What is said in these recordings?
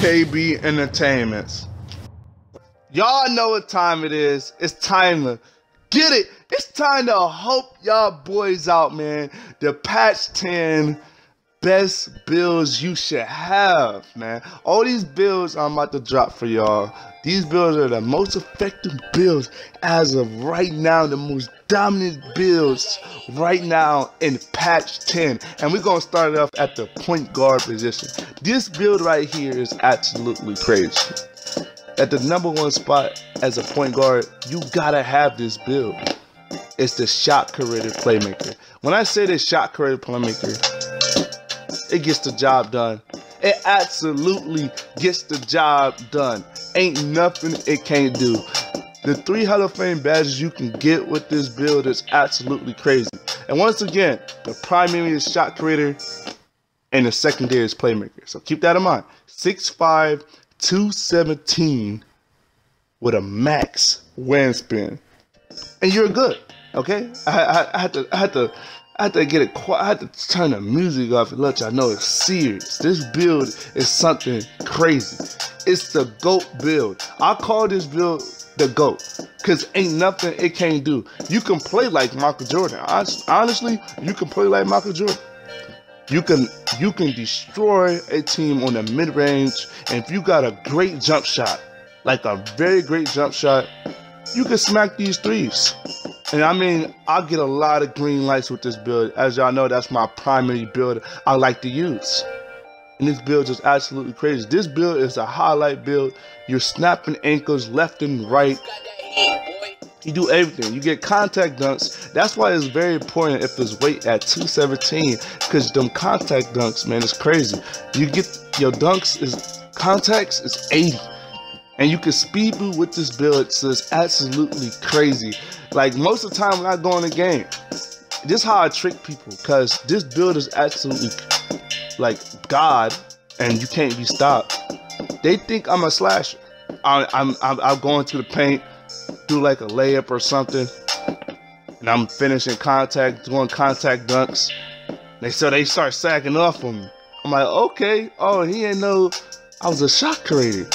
KB Entertainments. Y'all know what time it is. It's time to get it. It's time to help y'all boys out, man. The patch 10 best builds you should have, man. All these builds I'm about to drop for y'all. These builds are the most effective builds as of right now, the most dominant builds right now in patch 10. And we're gonna start it off at the point guard position. This build right here is absolutely crazy. At the #1 spot as a point guard, you gotta have this build. It's the shot creator playmaker. When I say the shot creator playmaker, it gets the job done. It absolutely gets the job done. Ain't nothing it can't do. The 3 Hall of Fame badges you can get with this build is absolutely crazy. And once again, the primary is shot creator and the secondary is playmaker. So keep that in mind. 6'5", 217 with a max wingspan, and you're good. Okay, I had to get it quiet. I had to turn the music off and let y'all know it's serious. This build is something crazy. It's the GOAT build. I call this build the GOAT because ain't nothing it can't do. You can play like Michael Jordan. Honestly, you can play like Michael Jordan. You can destroy a team on the mid-range, and if you got a great jump shot, like a very great jump shot, you can smack these threes. And I mean, I get a lot of green lights with this build. As y'all know, that's my primary build I like to use. And this build is absolutely crazy. This build is a highlight build. You're snapping ankles left and right. You do everything. You get contact dunks. That's why it's very important if it's weight at 217, because them contact dunks, man, it's crazy. You get your dunks is contacts is 80. And you can speed boot with this build, so it's absolutely crazy. Like most of the time when I go in the game, this is how I trick people, because this build is absolutely like God, and you can't be stopped. They think I'm a slasher. I'm going to the paint, do like a layup or something, and I'm finishing contact, doing contact dunks. So they start sacking off on me. I'm like, okay, oh, he ain't know I was a shot creator.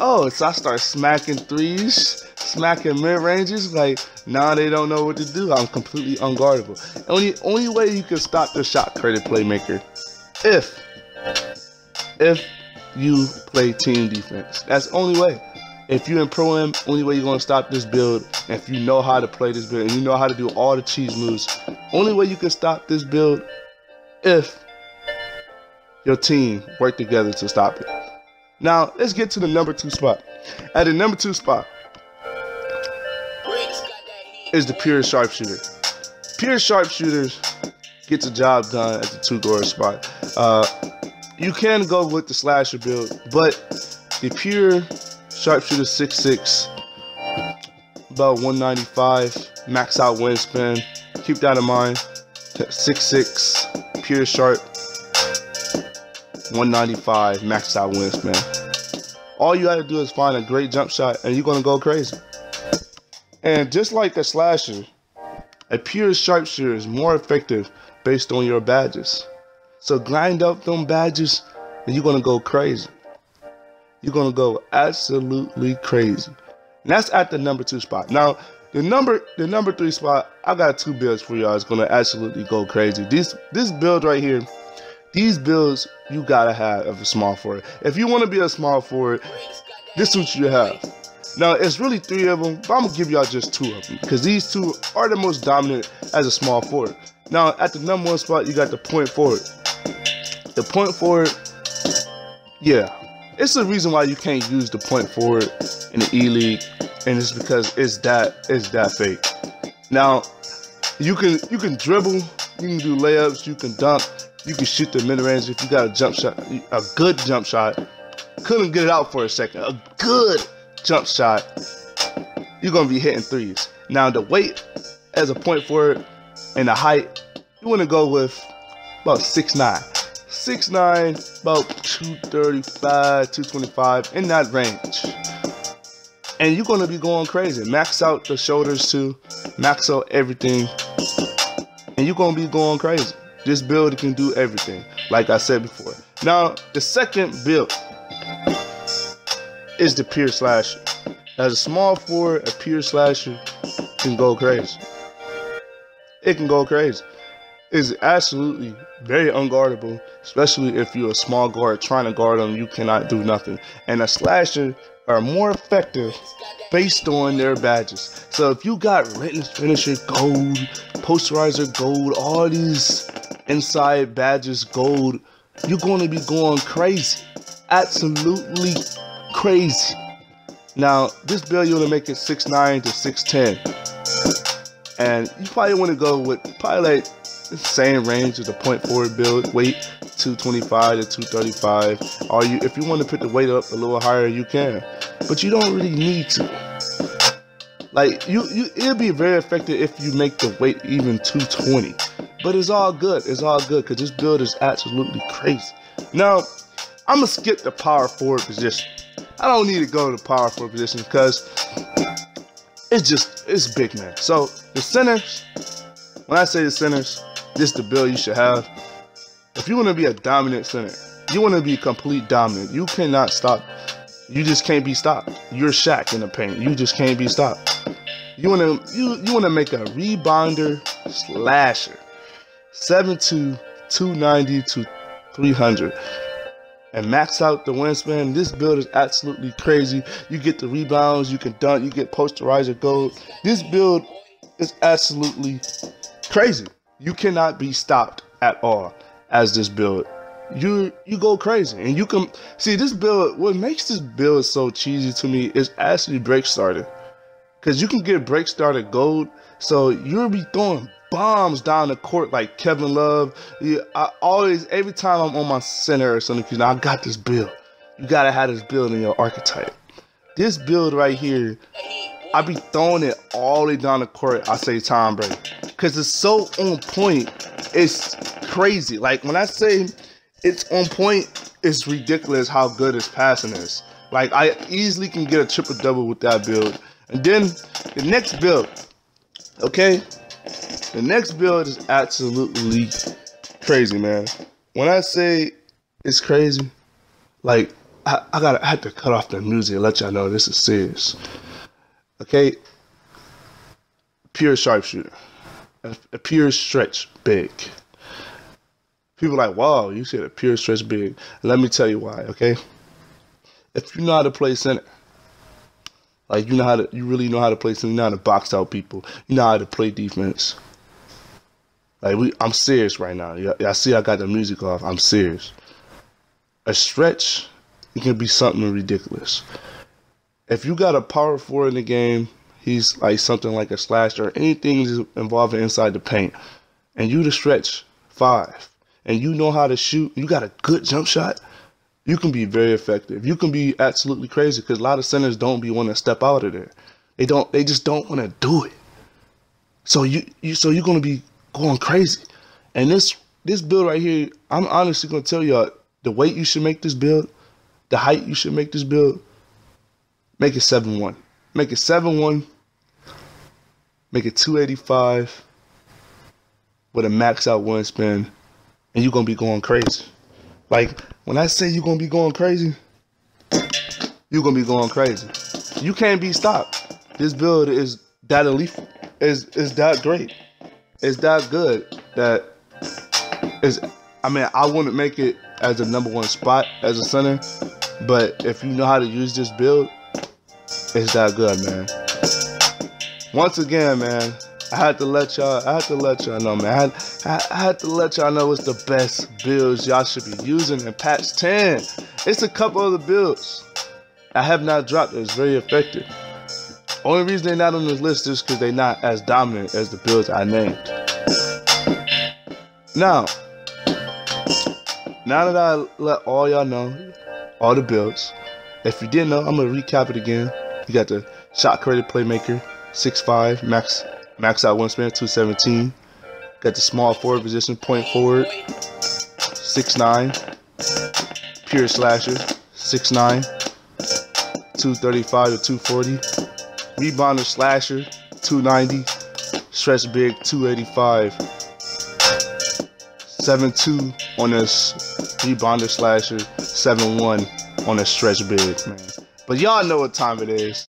Oh, so I start smacking threes, smacking mid-ranges. Like, now they don't know what to do. I'm completely unguardable. Only way you can stop the shot creator playmaker, if you play team defense. That's the only way. If you're in Pro-Am, only way you're going to stop this build, and if you know how to play this build, and you know how to do all the cheese moves, only way you can stop this build, if your team work together to stop it. Now, let's get to the #2 spot. At the #2 spot is the pure sharpshooter. Pure sharpshooters get the job done at the 2 guard spot. You can go with the slasher build, but the pure sharpshooter 6'6", about 195, max out wingspan. Keep that in mind. 6'6", pure sharp, 195, max out wingspan. All you gotta do is find a great jump shot, and you're gonna go crazy. And just like a slasher, a pure sharpshooter is more effective based on your badges. So grind up them badges, and you're gonna go crazy. You're gonna go absolutely crazy. And that's at the #2 spot. Now, the number 3 spot, I got 2 builds for y'all. It's gonna absolutely go crazy. This build right here, these builds you gotta have as a small forward. If you want to be a small forward, this is what you have. Now, it's really 3 of them, but I'm gonna give y'all just 2 of them, because these 2 are the most dominant as a small forward. Now, at the #1 spot, you got the point forward. The point forward, yeah, it's the reason why you can't use the point forward in the E-League, and it's because it's that fake. Now, you can dribble, you can do layups, you can dunk, you can shoot the mid-range if you got a jump shot, a good jump shot. Couldn't get it out for a second. A good jump shot, you're gonna be hitting threes. Now, the weight as a point forward and the height, you want to go with about 6'9". 6'9", about 235, 225, in that range. And you're gonna be going crazy. Max out the shoulders too, max out everything, and you're gonna be going crazy. This build can do everything, like I said before. Now, the second build is the pure slasher. As a small forward, a pure slasher can go crazy. It can go crazy. It's absolutely very unguardable, especially if you're a small guard trying to guard them. You cannot do nothing. And a slasher are more effective based on their badges. So if you got written finisher gold, posterizer gold, all these inside badges gold, you're going to be going crazy. Absolutely crazy. Now, this build, you want to make it 6'9" to 6'10". And you probably want to go with probably like the same range as the point forward build, weight 225 to 235. Or if you want to put the weight up a little higher, you can. But you don't really need to. Like, it'll be very effective if you make the weight even 220. But it's all good. It's all good because this build is absolutely crazy. Now, I'm going to skip the power forward position. I don't need to go to the power forward position because it's big, man. So the centers, when I say the centers, this is the build you should have. If you want to be a dominant center, you want to be complete dominant. You cannot stop. You just can't be stopped. You're Shaq in the paint. You just can't be stopped. You want to make a rebounder slasher, 7'2", 290 to 300. And max out the wingspan. This build is absolutely crazy. You get the rebounds, you can dunk, you get posterizer gold. This build is absolutely crazy. You cannot be stopped at all as this build. You go crazy. And you can see this build. What makes this build so cheesy to me is actually break starter. Because you can get break starter gold. So you'll be throwing bombs down the court like Kevin Love. Every time I'm on my center or something, I got this build. You gotta have this build in your archetype. This build right here, I be throwing it all the way down the court. I say Tom Brady, because it's so on point. It's crazy. Like when I say it's on point, it's ridiculous how good his passing is. Like I easily can get a triple double with that build. And then the next build, okay? The next build is absolutely crazy, man. When I say it's crazy, like I had to cut off the music and let y'all know this is serious. Okay, pure sharpshooter, a pure stretch big. People are like, wow, you said a pure stretch big. Let me tell you why. Okay, if you know how to play center, like you really know how to play center, you know how to box out people, you know how to play defense. Like I'm serious right now. Y'all see I got the music off. I'm serious. A stretch, it can be something ridiculous. If you got a power forward in the game, he's like something like a slasher or anything involving inside the paint, and you the stretch 5, and you know how to shoot, you got a good jump shot, you can be very effective. You can be absolutely crazy because a lot of centers don't be wanting to step out of there. They just don't want to do it. So you're gonna be going crazy. And this build right here, I'm honestly gonna tell y'all the weight you should make this build, the height you should make this build, make it 7'1". Make it 7'1", make it 285 with a max out wingspan, and you're gonna be going crazy. Like when I say you're gonna be going crazy, you're gonna be going crazy. You can't be stopped. This build is that elite, is that great. It's that good that I wouldn't make it as the #1 spot as a center, but if you know how to use this build, it's that good, man. Once again, man, I had to let y'all know, man. I had to let y'all know it's the best builds y'all should be using in patch 10. It's a couple other builds I have not dropped that's very effective. Only reason they're not on this list is because they're not as dominant as the builds I named. Now that I let all y'all know, all the builds, if you didn't know, I'm going to recap it again. You got the shot created playmaker, 6'5", max out wingspan, 217. Got the small forward position, point forward, 6'9". Pure slasher, 6'9", 235 to 240. Rebounder slasher, 290. Stretch big, 285. 7'2" on this rebounder slasher, 7'1" on a stretch big, man. But y'all know what time it is.